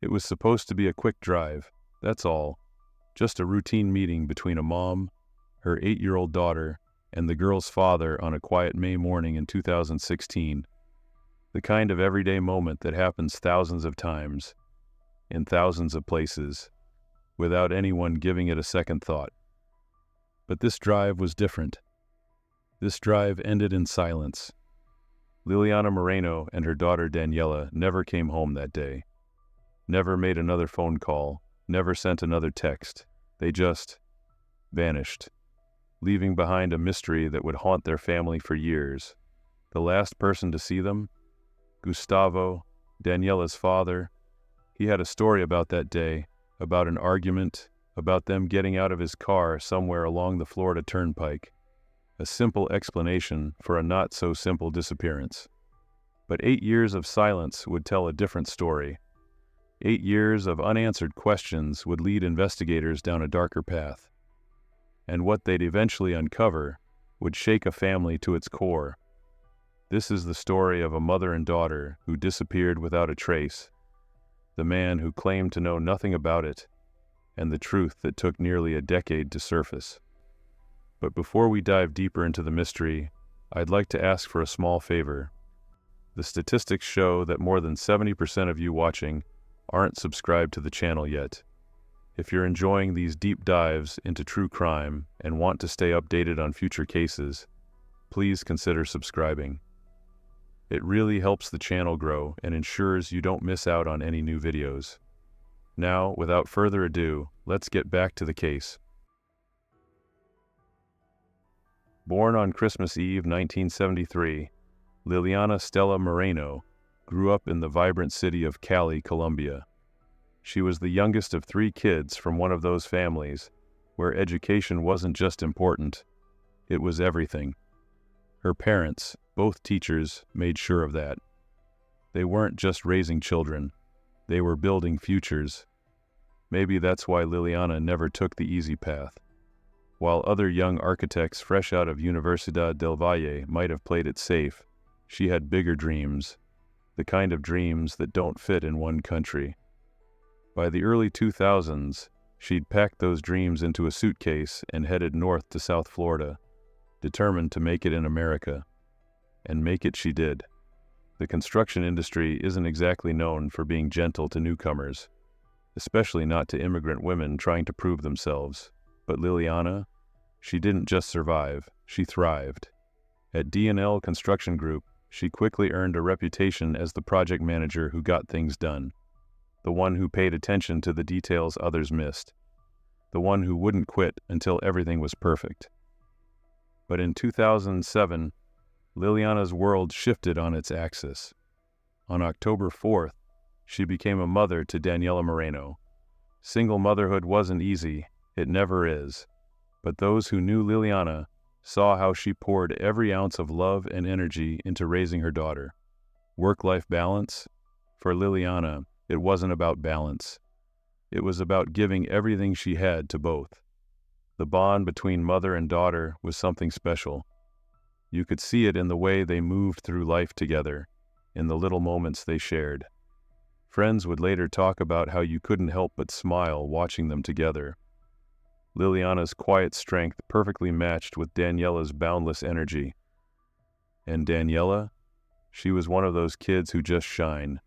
It was supposed to be a quick drive, that's all. Just a routine meeting between a mom, her 8-year-old daughter, and the girl's father on a quiet May morning in 2016. The kind of everyday moment that happens thousands of times, in thousands of places, without anyone giving it a second thought. But this drive was different. This drive ended in silence. Liliana Moreno and her daughter Daniela never came home that day. Never made another phone call, never sent another text. They just vanished, leaving behind a mystery that would haunt their family for years. The last person to see them? Gustavo, Daniela's father. He had a story about that day, about an argument, about them getting out of his car somewhere along the Florida Turnpike. A simple explanation for a not-so-simple disappearance. But 8 years of silence would tell a different story. 8 years of unanswered questions would lead investigators down a darker path. And what they'd eventually uncover would shake a family to its core. This is the story of a mother and daughter who disappeared without a trace, the man who claimed to know nothing about it, and the truth that took nearly a decade to surface. But before we dive deeper into the mystery, I'd like to ask for a small favor. The statistics show that more than 70% of you watching aren't subscribed to the channel yet. If you're enjoying these deep dives into true crime and want to stay updated on future cases, please consider subscribing. It really helps the channel grow and ensures you don't miss out on any new videos. Now, without further ado, let's get back to the case. Born on Christmas Eve 1973, Liliana Stella Moreno grew up in the vibrant city of Cali, Colombia. She was the youngest of 3 kids from one of those families where education wasn't just important, it was everything. Her parents, both teachers, made sure of that. They weren't just raising children, they were building futures. Maybe that's why Liliana never took the easy path. While other young architects fresh out of Universidad del Valle might have played it safe, she had bigger dreams, the kind of dreams that don't fit in one country. By the early 2000s, she'd packed those dreams into a suitcase and headed north to South Florida, determined to make it in America. And make it she did. The construction industry isn't exactly known for being gentle to newcomers, especially not to immigrant women trying to prove themselves. But Liliana, she didn't just survive, she thrived. At D&L Construction Group, she quickly earned a reputation as the project manager who got things done, the one who paid attention to the details others missed, the one who wouldn't quit until everything was perfect. But in 2007, Liliana's world shifted on its axis. On October 4th, she became a mother to Daniela Moreno. Single motherhood wasn't easy, it never is. But those who knew Liliana saw how she poured every ounce of love and energy into raising her daughter. Work-life balance? For Liliana, it wasn't about balance. It was about giving everything she had to both. The bond between mother and daughter was something special. You could see it in the way they moved through life together, in the little moments they shared. Friends would later talk about how you couldn't help but smile watching them together. Liliana's quiet strength perfectly matched with Daniela's boundless energy. And Daniela? She was one of those kids who just shine.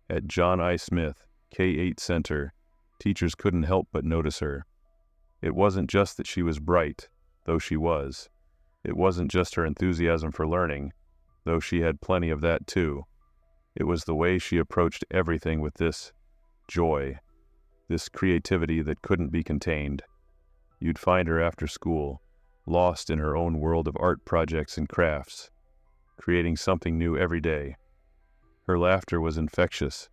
At John I. Smith, K-8 Center, teachers couldn't help but notice her. It wasn't just that she was bright, though she was. It wasn't just her enthusiasm for learning, though she had plenty of that too. It was the way she approached everything with this joy, this creativity that couldn't be contained. You'd find her after school, lost in her own world of art projects and crafts, creating something new every day. Her laughter was infectious,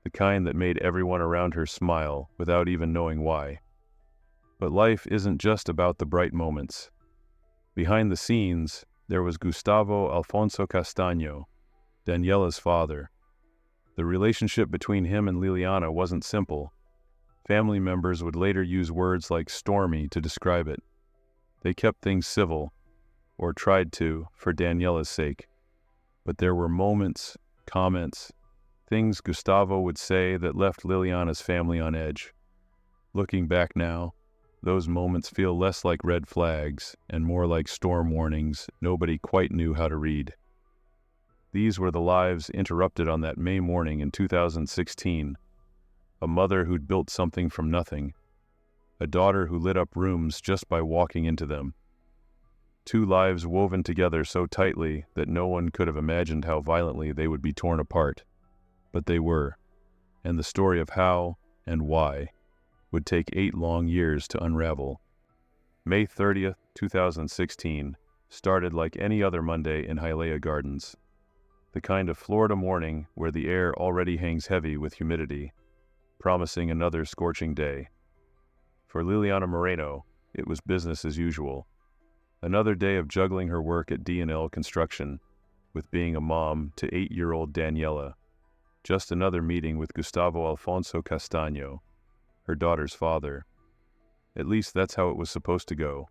the kind that made everyone around her smile without even knowing why. But life isn't just about the bright moments. Behind the scenes, there was Gustavo Alfonso Castaño, Daniela's father. The relationship between him and Liliana wasn't simple. Family members would later use words like stormy to describe it. They kept things civil, or tried to, for Daniela's sake. But there were moments, comments, Things Gustavo would say that left Liliana's family on edge. Looking back now, those moments feel less like red flags and more like storm warnings nobody quite knew how to read. These were the lives interrupted on that May morning in 2016. A mother who'd built something from nothing. A daughter who lit up rooms just by walking into them. Two lives woven together so tightly that no one could have imagined how violently they would be torn apart. But they were, and the story of how and why would take 8 long years to unravel. May 30th, 2016, started like any other Monday in Hialeah Gardens. The kind of Florida morning where the air already hangs heavy with humidity, promising another scorching day. For Liliana Moreno, it was business as usual. Another day of juggling her work at D&L Construction, with being a mom to 8-year-old Daniela. Just another meeting with Gustavo Alfonso Castaño, her daughter's father. At least that's how it was supposed to go.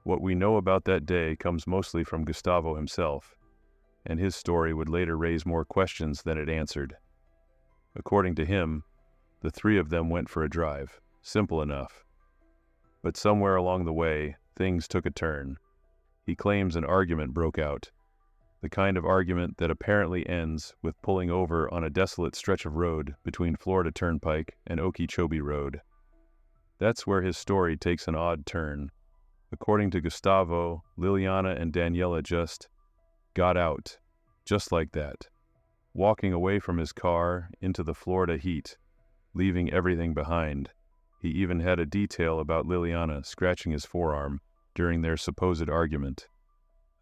What we know about that day comes mostly from Gustavo himself, and his story would later raise more questions than it answered. According to him, the three of them went for a drive. Simple enough. But somewhere along the way, things took a turn. He claims an argument broke out. The kind of argument that apparently ends with pulling over on a desolate stretch of road between Florida Turnpike and Okeechobee Road. That's where his story takes an odd turn. According to Gustavo, Liliana and Daniela just got out, just like that, walking away from his car into the Florida heat, leaving everything behind. He even had a detail about Liliana scratching his forearm during their supposed argument.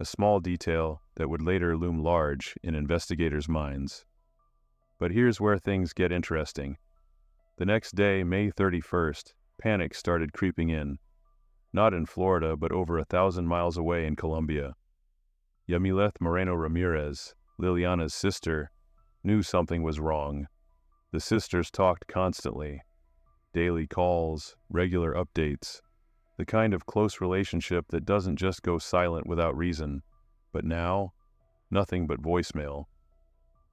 A small detail that would later loom large in investigators' minds. But here's where things get interesting. The next day, May 31st, panic started creeping in. Not in Florida, but over 1,000 miles away in Colombia. Yamileth Moreno Ramirez, Liliana's sister, knew something was wrong. The sisters talked constantly. Daily calls, regular updates. The kind of close relationship that doesn't just go silent without reason. But now, nothing but voicemail.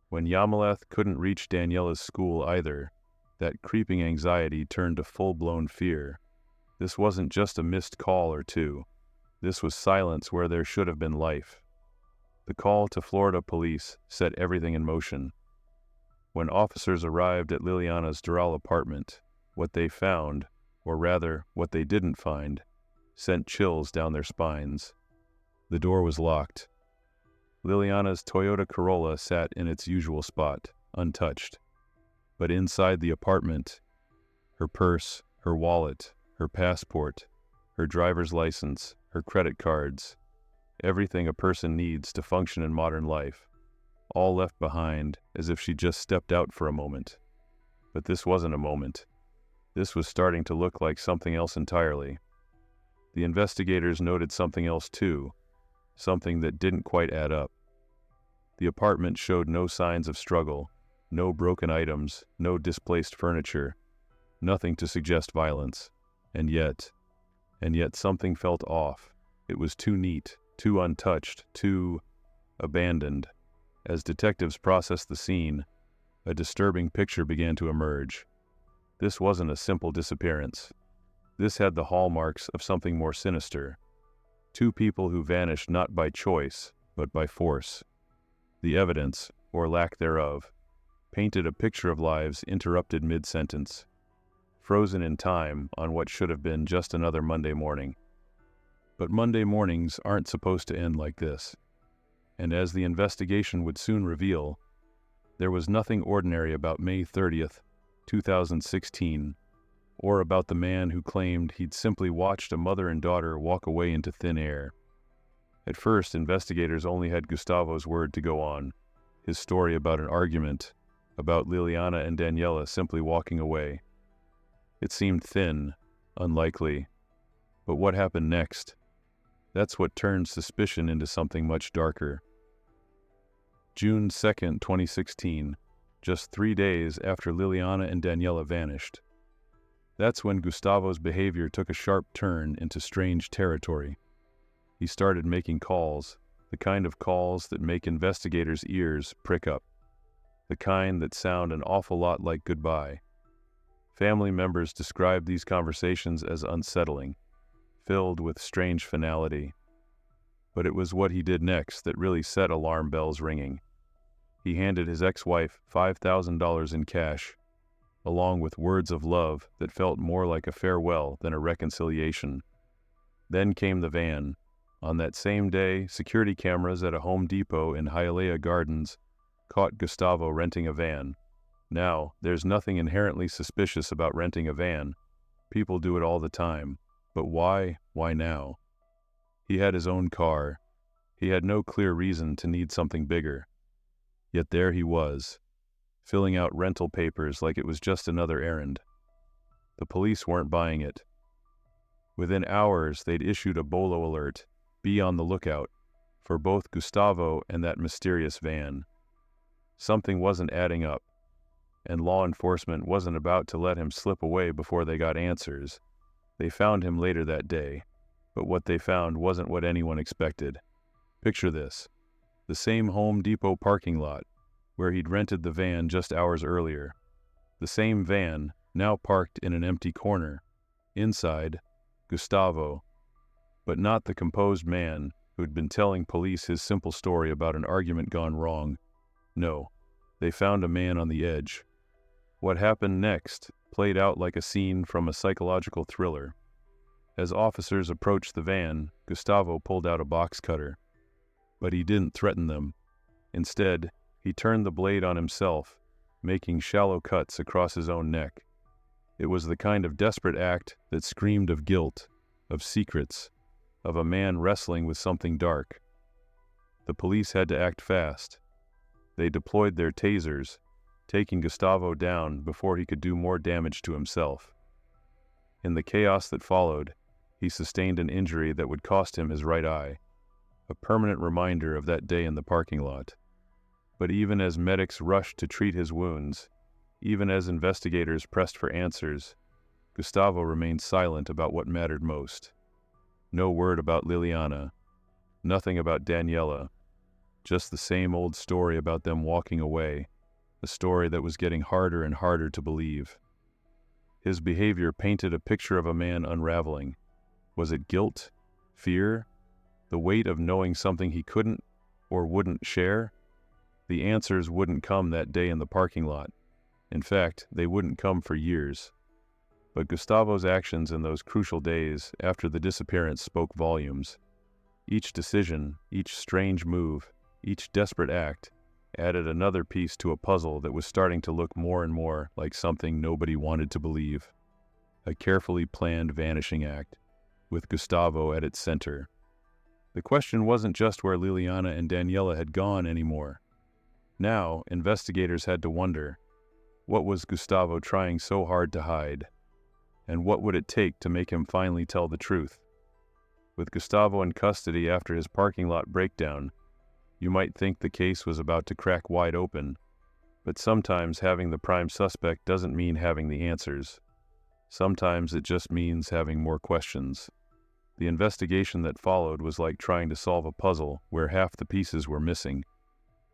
When Yamileth couldn't reach Daniela's school either, that creeping anxiety turned to full-blown fear. This wasn't just a missed call or two. This was silence where there should have been life. The call to Florida police set everything in motion. When officers arrived at Liliana's Doral apartment, what they found, or rather, what they didn't find, sent chills down their spines. The door was locked. Liliana's Toyota Corolla sat in its usual spot, untouched. But inside the apartment, her purse, her wallet, her passport, her driver's license, her credit cards, everything a person needs to function in modern life, all left behind as if she just stepped out for a moment. But this wasn't a moment. This was starting to look like something else entirely. The investigators noted something else too, something that didn't quite add up. The apartment showed no signs of struggle, no broken items, no displaced furniture, nothing to suggest violence. And yet something felt off. It was too neat, too untouched, too abandoned. As detectives processed the scene, a disturbing picture began to emerge. This wasn't a simple disappearance. This had the hallmarks of something more sinister. Two people who vanished not by choice, but by force. The evidence, or lack thereof, painted a picture of lives interrupted mid-sentence, frozen in time on what should have been just another Monday morning. But Monday mornings aren't supposed to end like this. And as the investigation would soon reveal, there was nothing ordinary about May 30th, 2016, or about the man who claimed he'd simply watched a mother and daughter walk away into thin air. At first, investigators only had Gustavo's word to go on, his story about an argument, about Liliana and Daniela simply walking away. It seemed thin, unlikely. But what happened next? That's what turned suspicion into something much darker. June 2nd, 2016, just 3 days after Liliana and Daniela vanished. That's when Gustavo's behavior took a sharp turn into strange territory. He started making calls, the kind of calls that make investigators' ears prick up. the kind that sound an awful lot like goodbye. Family members described these conversations as unsettling, filled with strange finality. But it was what he did next that really set alarm bells ringing. He handed his ex-wife $5,000 in cash, along with words of love that felt more like a farewell than a reconciliation. Then came the van. On that same day, security cameras at a Home Depot in Hialeah Gardens caught Gustavo renting a van. Now, there's nothing inherently suspicious about renting a van. People do it all the time. But why? Why now? He had his own car. He had no clear reason to need something bigger. Yet there he was, filling out rental papers like it was just another errand. The police weren't buying it. Within hours, they'd issued a bolo alert, be on the lookout, for both Gustavo and that mysterious van. Something wasn't adding up, and law enforcement wasn't about to let him slip away before they got answers. They found him later that day, but what they found wasn't what anyone expected. Picture this: the same Home Depot parking lot where he'd rented the van just hours earlier. The same van, now parked in an empty corner. Inside, Gustavo, but not the composed man who'd been telling police his simple story about an argument gone wrong. No, they found a man on the edge. What happened next played out like a scene from a psychological thriller. As officers approached the van, Gustavo pulled out a box cutter. But he didn't threaten them. Instead, he turned the blade on himself, making shallow cuts across his own neck. It was the kind of desperate act that screamed of guilt, of secrets, of a man wrestling with something dark. The police had to act fast. They deployed their tasers, taking Gustavo down before he could do more damage to himself. In the chaos that followed, he sustained an injury that would cost him his right eye, a permanent reminder of that day in the parking lot. But even as medics rushed to treat his wounds, even as investigators pressed for answers, Gustavo remained silent about what mattered most. No word about Liliana, nothing about Daniela, just the same old story about them walking away, a story that was getting harder and harder to believe. His behavior painted a picture of a man unraveling. Was it guilt? Fear? The weight of knowing something he couldn't or wouldn't share? The answers wouldn't come that day in the parking lot. In fact, they wouldn't come for years. But Gustavo's actions in those crucial days after the disappearance spoke volumes. Each decision, each strange move, each desperate act added another piece to a puzzle that was starting to look more and more like something nobody wanted to believe. A carefully planned vanishing act, with Gustavo at its center. The question wasn't just where Liliana and Daniela had gone anymore. Now, investigators had to wonder, what was Gustavo trying so hard to hide? And what would it take to make him finally tell the truth? With Gustavo in custody after his parking lot breakdown, you might think the case was about to crack wide open, but sometimes having the prime suspect doesn't mean having the answers. Sometimes it just means having more questions. The investigation that followed was like trying to solve a puzzle where half the pieces were missing.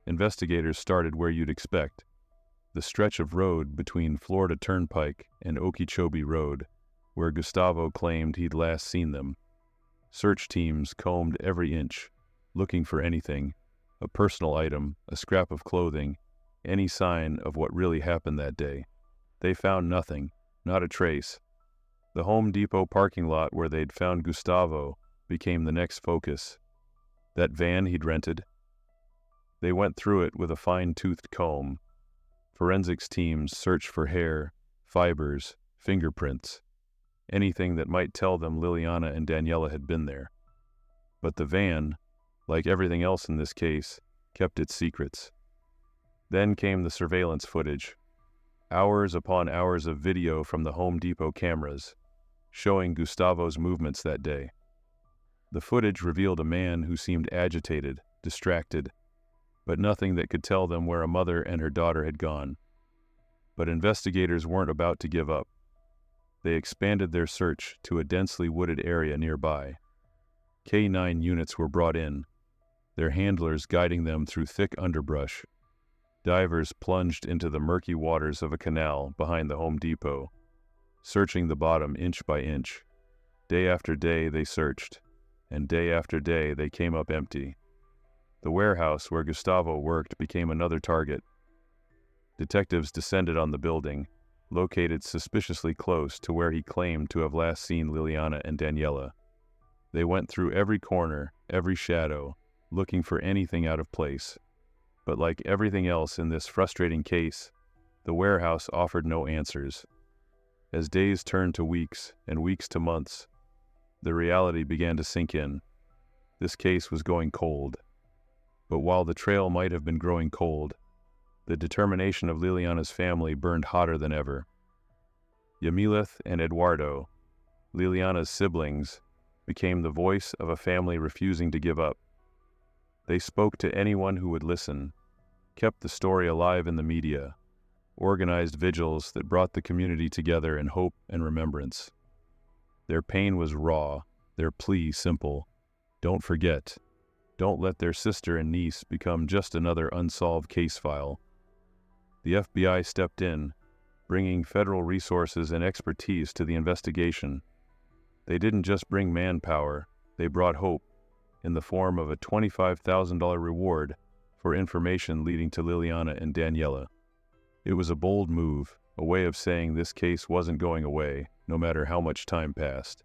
Investigators started where you'd expect, the stretch of road between Florida Turnpike and Okeechobee Road, where Gustavo claimed he'd last seen them. Search teams combed every inch, looking for anything, a personal item, a scrap of clothing, any sign of what really happened that day. They found nothing, not a trace. The Home Depot parking lot where they'd found Gustavo became the next focus. That van he'd rented. They went through it with a fine-toothed comb. Forensics teams searched for hair, fibers, fingerprints, anything that might tell them Liliana and Daniela had been there. But the van, like everything else in this case, kept its secrets. Then came the surveillance footage. Hours upon hours of video from the Home Depot cameras, showing Gustavo's movements that day. The footage revealed a man who seemed agitated, distracted, but nothing that could tell them where a mother and her daughter had gone. But investigators weren't about to give up. They expanded their search to a densely wooded area nearby. K-9 units were brought in, their handlers guiding them through thick underbrush. Divers plunged into the murky waters of a canal behind the Home Depot, searching the bottom inch by inch. Day after day they searched, and day after day they came up empty. The warehouse where Gustavo worked became another target. Detectives descended on the building, located suspiciously close to where he claimed to have last seen Liliana and Daniela. They went through every corner, every shadow, looking for anything out of place. But like everything else in this frustrating case, the warehouse offered no answers. As days turned to weeks and weeks to months, the reality began to sink in. This case was going cold. But while the trail might have been growing cold, the determination of Liliana's family burned hotter than ever. Yamileth and Eduardo, Liliana's siblings, became the voice of a family refusing to give up. They spoke to anyone who would listen, kept the story alive in the media, organized vigils that brought the community together in hope and remembrance. Their pain was raw, their plea simple. Don't forget. Don't let their sister and niece become just another unsolved case file. The FBI stepped in, bringing federal resources and expertise to the investigation. They didn't just bring manpower, they brought hope, in the form of a $25,000 reward for information leading to Liliana and Daniela. It was a bold move, a way of saying this case wasn't going away, no matter how much time passed.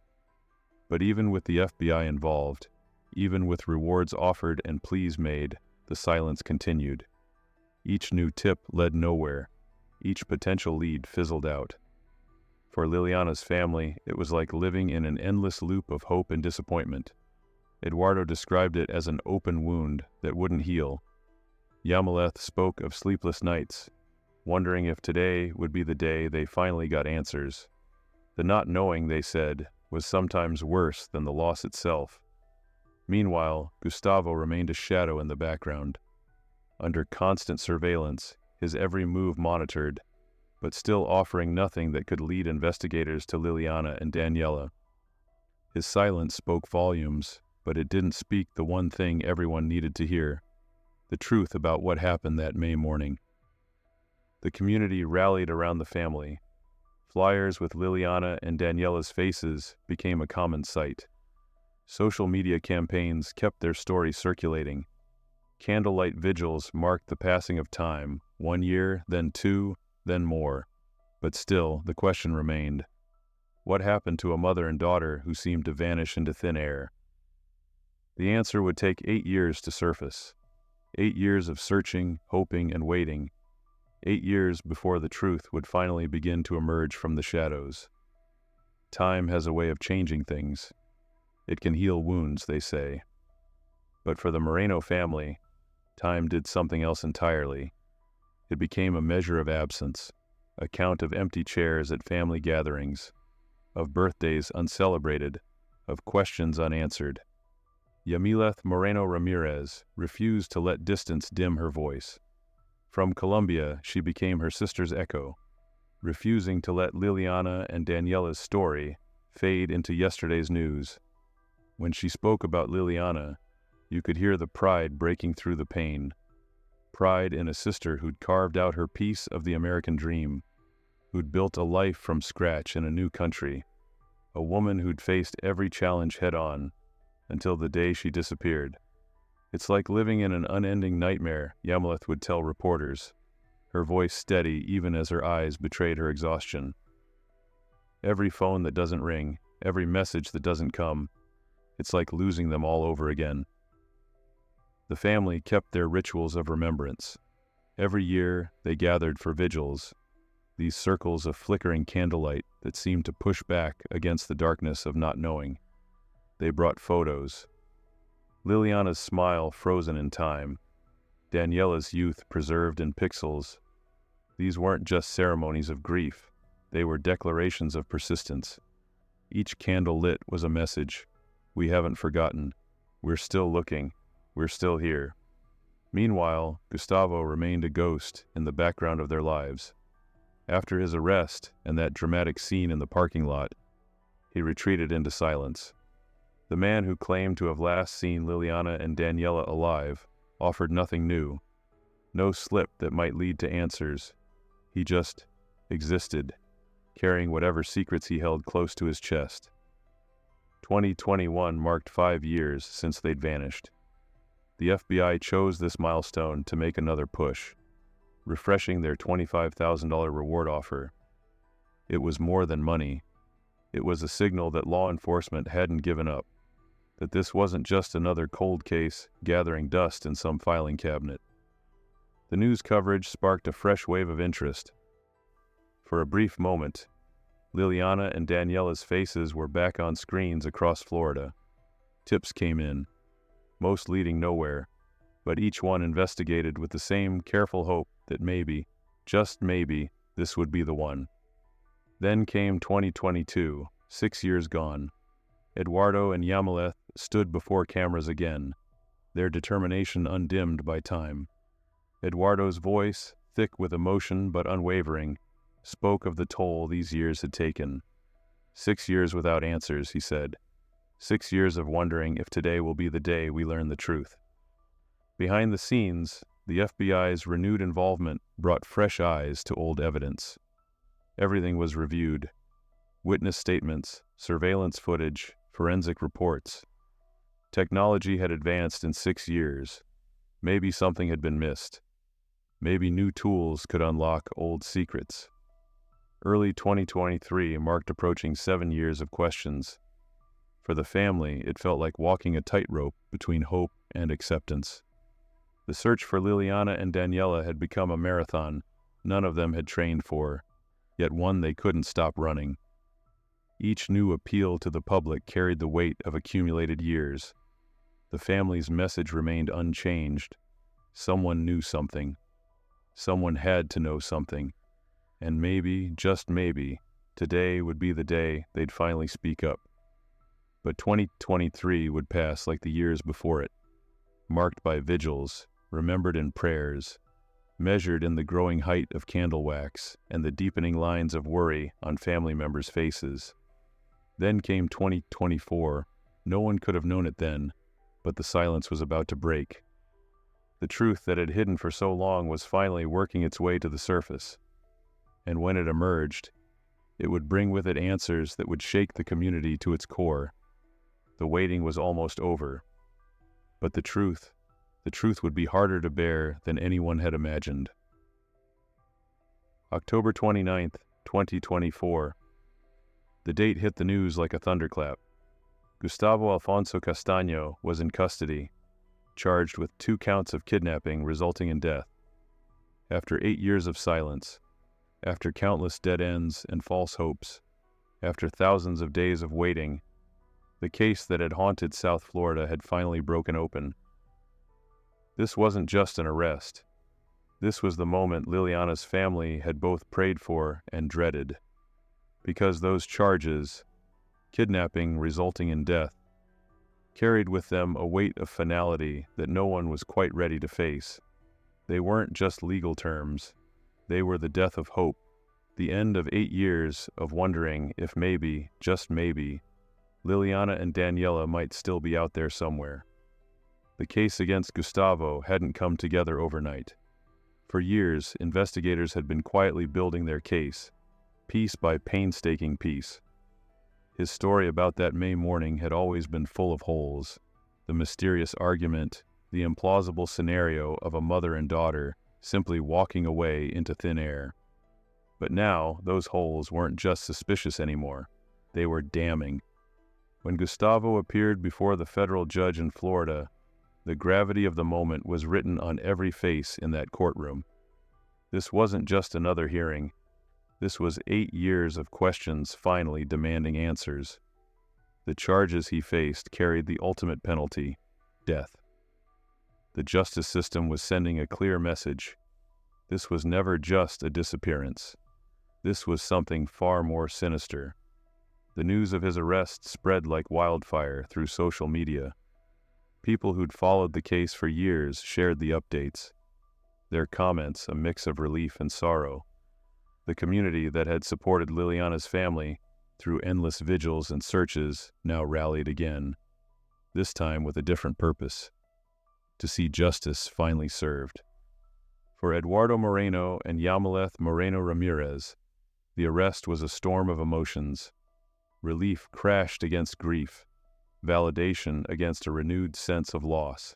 But even with the FBI involved, even with rewards offered and pleas made, the silence continued. Each new tip led nowhere. Each potential lead fizzled out. For Liliana's family, it was like living in an endless loop of hope and disappointment. Eduardo described it as an open wound that wouldn't heal. Yamileth spoke of sleepless nights, wondering if today would be the day they finally got answers. The not knowing, they said, was sometimes worse than the loss itself. Meanwhile, Gustavo remained a shadow in the background. Under constant surveillance, his every move monitored, but still offering nothing that could lead investigators to Liliana and Daniela. His silence spoke volumes, but it didn't speak the one thing everyone needed to hear: the truth about what happened that May morning. The community rallied around the family. Flyers with Liliana and Daniela's faces became a common sight. Social media campaigns kept their story circulating. Candlelight vigils marked the passing of time, 1 year, then 2, then more. But still, the question remained: what happened to a mother and daughter who seemed to vanish into thin air? The answer would take 8 years to surface. 8 years of searching, hoping, and waiting. 8 years before the truth would finally begin to emerge from the shadows. Time has a way of changing things. It can heal wounds, they say. But for the Moreno family, time did something else entirely. It became a measure of absence, a count of empty chairs at family gatherings, of birthdays uncelebrated, of questions unanswered. Yamileth Moreno Ramirez refused to let distance dim her voice. From Colombia, she became her sister's echo, refusing to let Liliana and Daniela's story fade into yesterday's news. When she spoke about Liliana, you could hear the pride breaking through the pain. Pride in a sister who'd carved out her piece of the American dream, who'd built a life from scratch in a new country, a woman who'd faced every challenge head-on until the day she disappeared. It's like living in an unending nightmare, Yamileth would tell reporters, her voice steady even as her eyes betrayed her exhaustion. Every phone that doesn't ring, every message that doesn't come, it's like losing them all over again. The family kept their rituals of remembrance. Every year, they gathered for vigils, these circles of flickering candlelight that seemed to push back against the darkness of not knowing. They brought photos. Liliana's smile frozen in time, Daniela's youth preserved in pixels. These weren't just ceremonies of grief, they were declarations of persistence. Each candle lit was a message. We haven't forgotten. We're still looking. We're still here. Meanwhile, Gustavo remained a ghost in the background of their lives. After his arrest and that dramatic scene in the parking lot, he retreated into silence. The man who claimed to have last seen Liliana and Daniela alive offered nothing new. No slip that might lead to answers. He just existed, carrying whatever secrets he held close to his chest. 2021 marked 5 years since they'd vanished. The FBI chose this milestone to make another push, refreshing their $25,000 reward offer. It was more than money. It was a signal that law enforcement hadn't given up, that this wasn't just another cold case gathering dust in some filing cabinet. The news coverage sparked a fresh wave of interest. For a brief moment, Liliana and Daniela's faces were back on screens across Florida. Tips came in, most leading nowhere, but each one investigated with the same careful hope that maybe, just maybe, this would be the one. Then came 2022, 6 years gone. Eduardo and Yamaleth stood before cameras again, their determination undimmed by time. Eduardo's voice, thick with emotion but unwavering, spoke of the toll these years had taken. 6 years without answers, he said. 6 years of wondering if today will be the day we learn the truth. Behind the scenes, the FBI's renewed involvement brought fresh eyes to old evidence. Everything was reviewed. Witness statements, surveillance footage, forensic reports. Technology had advanced in 6 years. Maybe something had been missed. Maybe new tools could unlock old secrets. Early 2023 marked approaching 7 years of questions. For the family, it felt like walking a tightrope between hope and acceptance. The search for Liliana and Daniela had become a marathon none of them had trained for, yet one they couldn't stop running. Each new appeal to the public carried the weight of accumulated years. The family's message remained unchanged. Someone knew something. Someone had to know something. And maybe, just maybe, today would be the day they'd finally speak up. But 2023 would pass like the years before it, marked by vigils, remembered in prayers, measured in the growing height of candle wax and the deepening lines of worry on family members' faces. Then came 2024. No one could have known it then, but the silence was about to break. The truth that had hidden for so long was finally working its way to the surface. And when it emerged, it would bring with it answers that would shake the community to its core. The waiting was almost over. But the truth would be harder to bear than anyone had imagined. October 29th, 2024. The date hit the news like a thunderclap. Gustavo Alfonso Castaño was in custody, charged with 2 counts of kidnapping resulting in death. After 8 years of silence, after countless dead ends and false hopes, after thousands of days of waiting, the case that had haunted South Florida had finally broken open. This wasn't just an arrest. This was the moment Liliana's family had both prayed for and dreaded. Because those charges, kidnapping resulting in death, carried with them a weight of finality that no one was quite ready to face. They weren't just legal terms. They were the death of hope, the end of 8 years of wondering if maybe, just maybe, Liliana and Daniela might still be out there somewhere. The case against Gustavo hadn't come together overnight. For years, investigators had been quietly building their case, piece by painstaking piece. His story about that May morning had always been full of holes. The mysterious argument, the implausible scenario of a mother and daughter simply walking away into thin air. But now, those holes weren't just suspicious anymore. They were damning. When Gustavo appeared before the federal judge in Florida, the gravity of the moment was written on every face in that courtroom. This wasn't just another hearing. This was 8 years of questions finally demanding answers. The charges he faced carried the ultimate penalty, death. The justice system was sending a clear message. This was never just a disappearance. This was something far more sinister. The news of his arrest spread like wildfire through social media. People who'd followed the case for years shared the updates, their comments a mix of relief and sorrow. The community that had supported Liliana's family through endless vigils and searches now rallied again, this time with a different purpose: to see justice finally served. For Eduardo Moreno and Yamaleth Moreno Ramirez, the arrest was a storm of emotions. Relief crashed against grief, validation against a renewed sense of loss.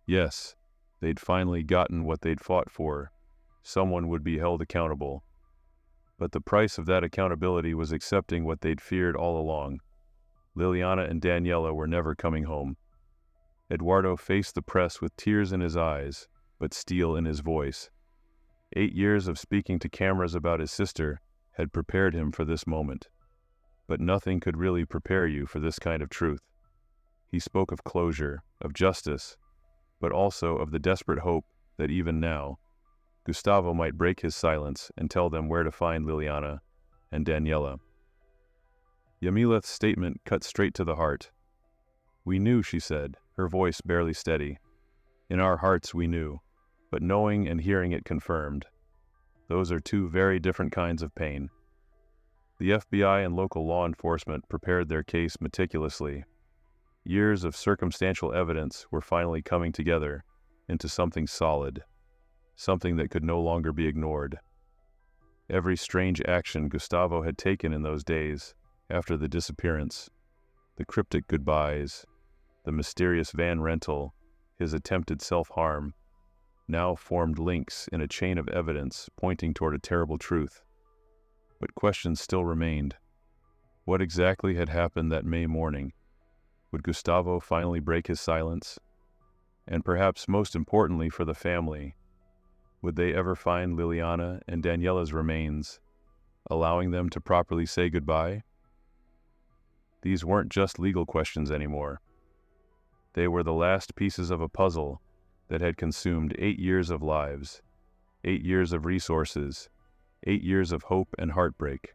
Yes, they'd finally gotten what they'd fought for. Someone would be held accountable. But the price of that accountability was accepting what they'd feared all along. Liliana and Daniela were never coming home. Eduardo faced the press with tears in his eyes, but steel in his voice. 8 years of speaking to cameras about his sister had prepared him for this moment. But nothing could really prepare you for this kind of truth. He spoke of closure, of justice, but also of the desperate hope that even now, Gustavo might break his silence and tell them where to find Liliana and Daniela. Yamileth's statement cut straight to the heart. "We knew," she said, her voice barely steady. "In our hearts we knew, but knowing and hearing it confirmed. Those are two very different kinds of pain." The FBI and local law enforcement prepared their case meticulously. Years of circumstantial evidence were finally coming together into something solid, something that could no longer be ignored. Every strange action Gustavo had taken in those days after the disappearance, the cryptic goodbyes, the mysterious van rental, his attempted self-harm, now formed links in a chain of evidence pointing toward a terrible truth. But questions still remained. What exactly had happened that May morning? Would Gustavo finally break his silence? And perhaps most importantly for the family, would they ever find Liliana and Daniela's remains, allowing them to properly say goodbye? These weren't just legal questions anymore. They were the last pieces of a puzzle that had consumed 8 years of lives, 8 years of resources, 8 years of hope and heartbreak.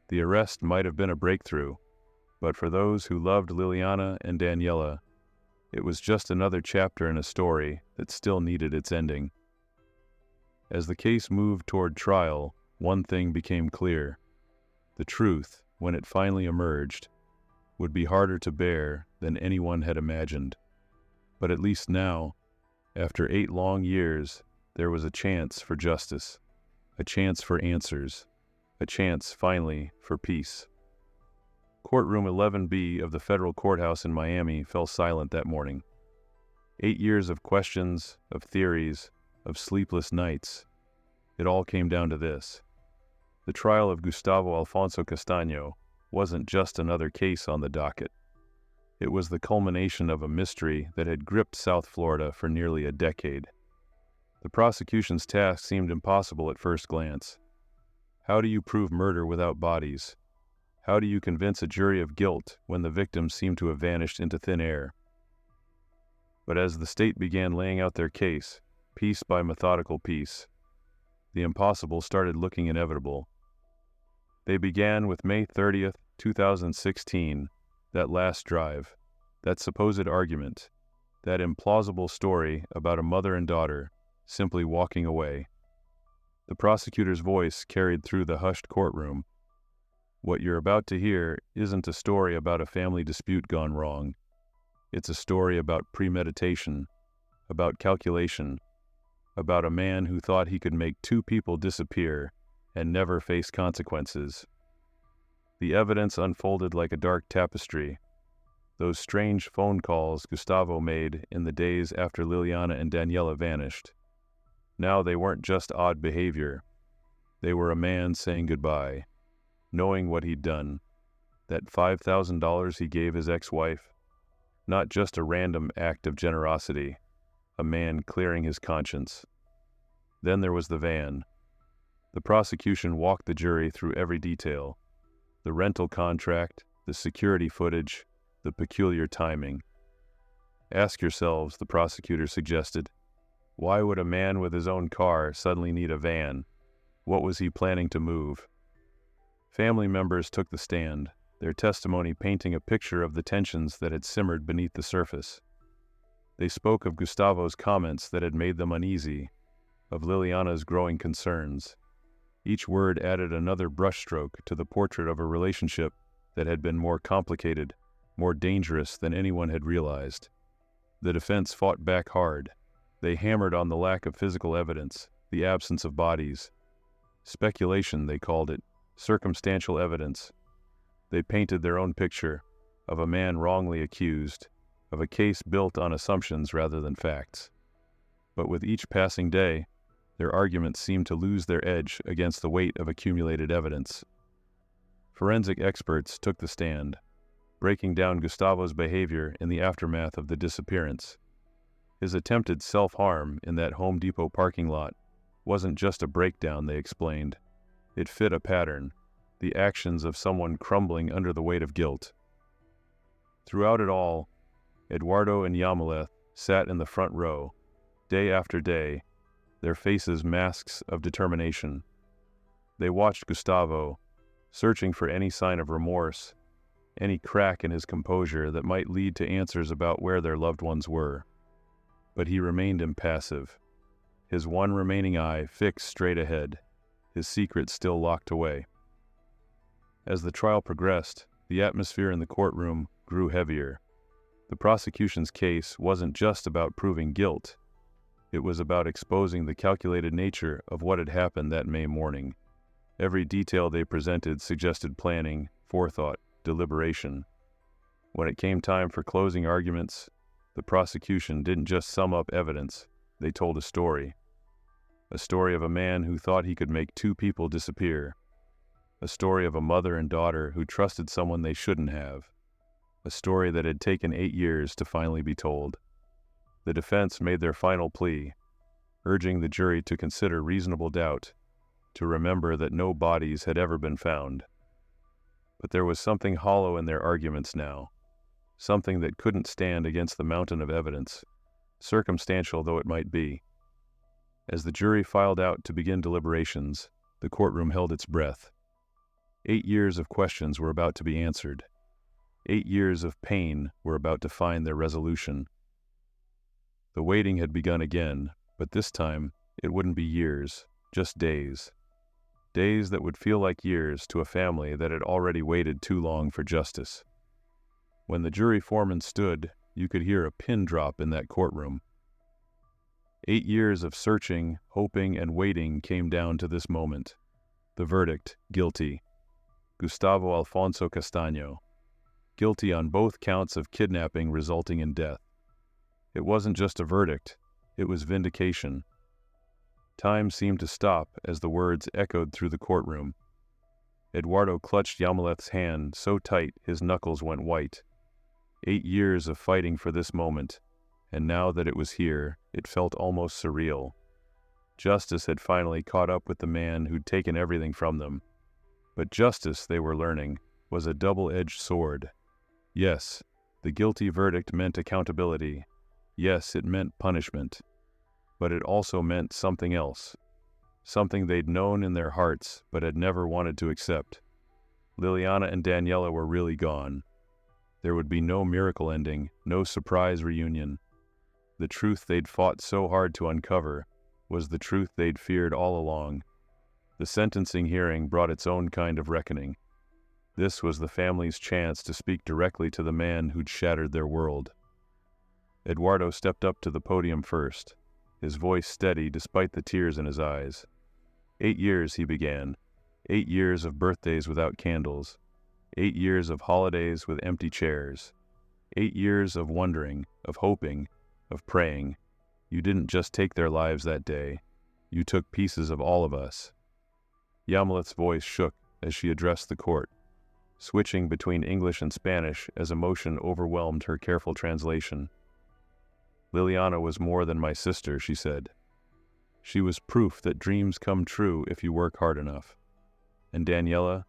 The arrest might have been a breakthrough, but for those who loved Liliana and Daniela, it was just another chapter in a story that still needed its ending. As the case moved toward trial, one thing became clear. The truth, when it finally emerged, would be harder to bear than anyone had imagined. But at least now, after 8 long years, there was a chance for justice, a chance for answers, a chance, finally, for peace. Courtroom 11B of the federal courthouse in Miami fell silent that morning. 8 years of questions, of theories, of sleepless nights. It all came down to this. The trial of Gustavo Alfonso Castaño wasn't just another case on the docket. It was the culmination of a mystery that had gripped South Florida for nearly a decade. The prosecution's task seemed impossible at first glance. How do you prove murder without bodies? How do you convince a jury of guilt when the victims seem to have vanished into thin air? But as the state began laying out their case, piece by methodical piece, the impossible started looking inevitable. They began with May 30th, 2016, that last drive, that supposed argument, that implausible story about a mother and daughter simply walking away. The prosecutor's voice carried through the hushed courtroom. What you're about to hear isn't a story about a family dispute gone wrong. It's a story about premeditation, about calculation, about a man who thought he could make 2 people disappear and never face consequences. The evidence unfolded like a dark tapestry. Those strange phone calls Gustavo made in the days after Liliana and Daniela vanished. Now they weren't just odd behavior. They were a man saying goodbye, knowing what he'd done, that $5,000 he gave his ex-wife, not just a random act of generosity, a man clearing his conscience. Then there was the van. The prosecution walked the jury through every detail, the rental contract, the security footage, the peculiar timing. Ask yourselves, the prosecutor suggested, why would a man with his own car suddenly need a van? What was he planning to move? Family members took the stand, their testimony painting a picture of the tensions that had simmered beneath the surface. They spoke of Gustavo's comments that had made them uneasy, of Liliana's growing concerns. Each word added another brushstroke to the portrait of a relationship that had been more complicated, more dangerous than anyone had realized. The defense fought back hard. They hammered on the lack of physical evidence, the absence of bodies. Speculation, they called it, circumstantial evidence. They painted their own picture of a man wrongly accused, of a case built on assumptions rather than facts. But with each passing day, their arguments seemed to lose their edge against the weight of accumulated evidence. Forensic experts took the stand, breaking down Gustavo's behavior in the aftermath of the disappearance. His attempted self-harm in that Home Depot parking lot wasn't just a breakdown, they explained. It fit a pattern, the actions of someone crumbling under the weight of guilt. Throughout it all, Eduardo and Yamileth sat in the front row, day after day, their faces masks of determination. They watched Gustavo, searching for any sign of remorse, any crack in his composure that might lead to answers about where their loved ones were. But he remained impassive, his one remaining eye fixed straight ahead, his secret still locked away. As the trial progressed, the atmosphere in the courtroom grew heavier. The prosecution's case wasn't just about proving guilt. It was about exposing the calculated nature of what had happened that May morning. Every detail they presented suggested planning, forethought, deliberation. When it came time for closing arguments, the prosecution didn't just sum up evidence, they told a story. A story of a man who thought he could make two people disappear. A story of a mother and daughter who trusted someone they shouldn't have. A story that had taken 8 years to finally be told. The defense made their final plea, urging the jury to consider reasonable doubt, to remember that no bodies had ever been found. But there was something hollow in their arguments now, something that couldn't stand against the mountain of evidence, circumstantial though it might be. As the jury filed out to begin deliberations, the courtroom held its breath. 8 years of questions were about to be answered. 8 years of pain were about to find their resolution. The waiting had begun again, but this time it wouldn't be years, just days. Days that would feel like years to a family that had already waited too long for justice. When the jury foreman stood, you could hear a pin drop in that courtroom. 8 years of searching, hoping, and waiting came down to this moment. The verdict, guilty. Gustavo Alfonso Castaño. Guilty on both counts of kidnapping resulting in death. It wasn't just a verdict, it was vindication. Time seemed to stop as the words echoed through the courtroom. Eduardo clutched Yamileth's hand so tight his knuckles went white. 8 years of fighting for this moment, and now that it was here, it felt almost surreal. Justice had finally caught up with the man who'd taken everything from them. But justice, they were learning, was a double-edged sword. Yes, the guilty verdict meant accountability. Yes, it meant punishment. But it also meant something else. Something they'd known in their hearts, but had never wanted to accept. Liliana and Daniela were really gone. There would be no miracle ending, no surprise reunion. The truth they'd fought so hard to uncover was the truth they'd feared all along. The sentencing hearing brought its own kind of reckoning. This was the family's chance to speak directly to the man who'd shattered their world. Eduardo stepped up to the podium first, his voice steady despite the tears in his eyes. 8 years, he began. 8 years of birthdays without candles. 8 years of holidays with empty chairs. 8 years of wondering, of hoping, of praying. You didn't just take their lives that day. You took pieces of all of us. Yamileth's voice shook as she addressed the court, switching between English and Spanish as emotion overwhelmed her careful translation. Liliana was more than my sister, she said. She was proof that dreams come true if you work hard enough. And Daniela,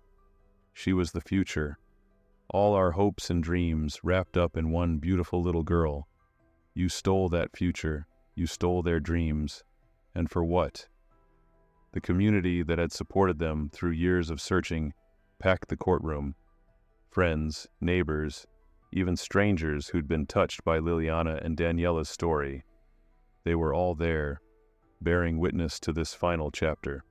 she was the future. All our hopes and dreams wrapped up in one beautiful little girl. You stole that future. You stole their dreams. And for what? The community that had supported them through years of searching packed the courtroom. Friends, neighbors, even strangers who'd been touched by Liliana and Daniela's story. They were all there, bearing witness to this final chapter.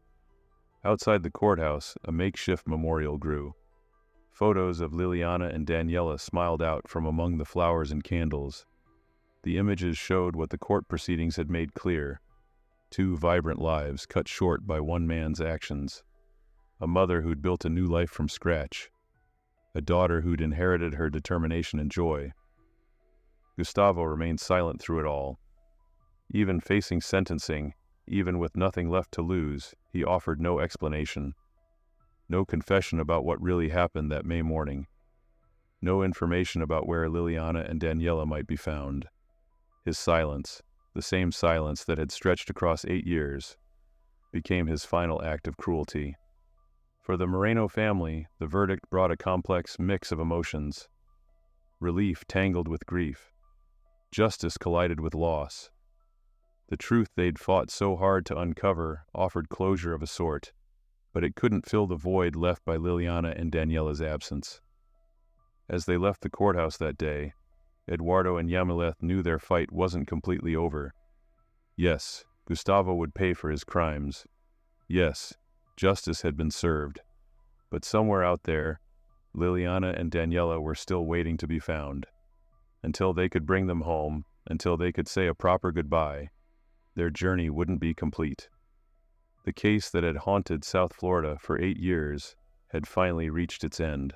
Outside the courthouse, a makeshift memorial grew. Photos of Liliana and Daniela smiled out from among the flowers and candles. The images showed what the court proceedings had made clear: two vibrant lives cut short by one man's actions. A mother who'd built a new life from scratch. A daughter who'd inherited her determination and joy. Gustavo remained silent through it all. Even facing sentencing, even with nothing left to lose, he offered no explanation. No confession about what really happened that May morning. No information about where Liliana and Daniela might be found. His silence, the same silence that had stretched across 8 years, became his final act of cruelty. For the Moreno family, the verdict brought a complex mix of emotions. Relief tangled with grief. Justice collided with loss. The truth they'd fought so hard to uncover offered closure of a sort, but it couldn't fill the void left by Liliana and Daniela's absence. As they left the courthouse that day, Eduardo and Yamileth knew their fight wasn't completely over. Yes, Gustavo would pay for his crimes. Yes, justice had been served. But somewhere out there, Liliana and Daniela were still waiting to be found. Until they could bring them home, until they could say a proper goodbye, their journey wouldn't be complete. The case that had haunted South Florida for 8 years had finally reached its end.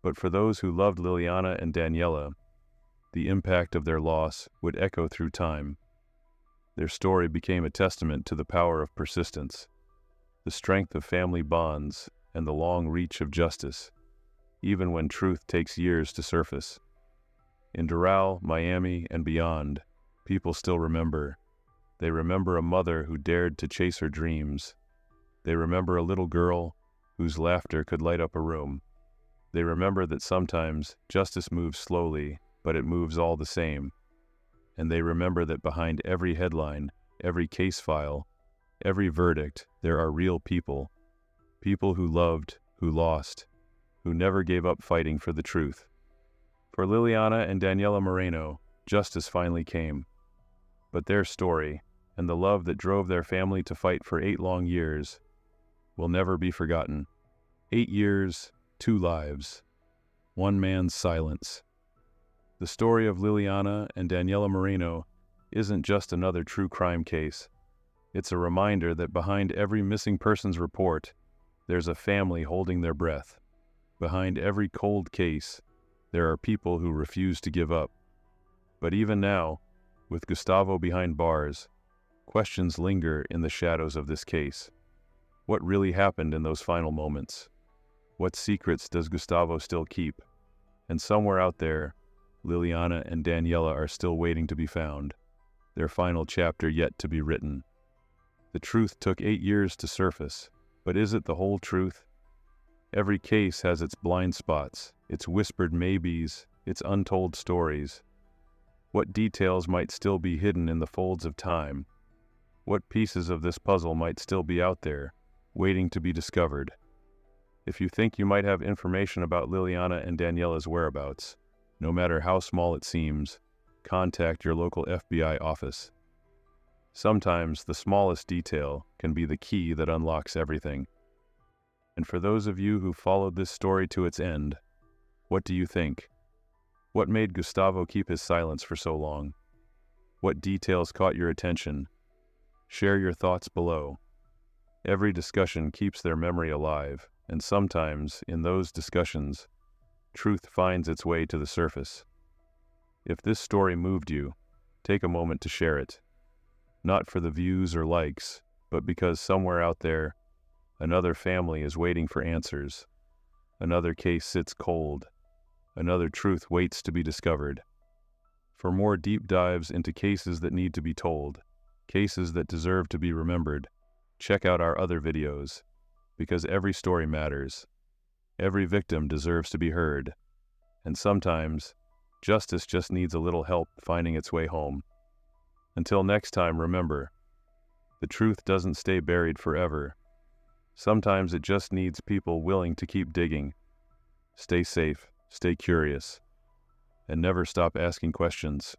But for those who loved Liliana and Daniela, the impact of their loss would echo through time. Their story became a testament to the power of persistence, the strength of family bonds, and the long reach of justice, even when truth takes years to surface. In Doral, Miami, and beyond, people still remember. They remember a mother who dared to chase her dreams. They remember a little girl whose laughter could light up a room. They remember that sometimes justice moves slowly, but it moves all the same. And they remember that behind every headline, every case file, every verdict, there are real people. People who loved, who lost, who never gave up fighting for the truth. For Liliana and Daniela Moreno, justice finally came. But their story, and the love that drove their family to fight for 8 long years, will never be forgotten. 8 years, 2 lives, 1 man's silence. The story of Liliana and Daniela Moreno isn't just another true crime case. It's a reminder that behind every missing persons report, there's a family holding their breath. Behind every cold case, there are people who refuse to give up. But even now, with Gustavo behind bars, questions linger in the shadows of this case. What really happened in those final moments? What secrets does Gustavo still keep? And somewhere out there, Liliana and Daniela are still waiting to be found, their final chapter yet to be written. The truth took 8 years to surface, but is it the whole truth? Every case has its blind spots, its whispered maybes, its untold stories. What details might still be hidden in the folds of time? What pieces of this puzzle might still be out there, waiting to be discovered? If you think you might have information about Liliana and Daniela's whereabouts, no matter how small it seems, contact your local FBI office. Sometimes the smallest detail can be the key that unlocks everything. And for those of you who followed this story to its end, what do you think? What made Gustavo keep his silence for so long? What details caught your attention? Share your thoughts below. Every discussion keeps their memory alive, and sometimes, in those discussions, truth finds its way to the surface. If this story moved you, take a moment to share it. Not for the views or likes, but because somewhere out there, another family is waiting for answers. Another case sits cold. Another truth waits to be discovered. For more deep dives into cases that need to be told, cases that deserve to be remembered, check out our other videos, because every story matters. Every victim deserves to be heard, and sometimes, justice just needs a little help finding its way home. Until next time, remember, the truth doesn't stay buried forever. Sometimes it just needs people willing to keep digging. Stay safe, stay curious, and never stop asking questions.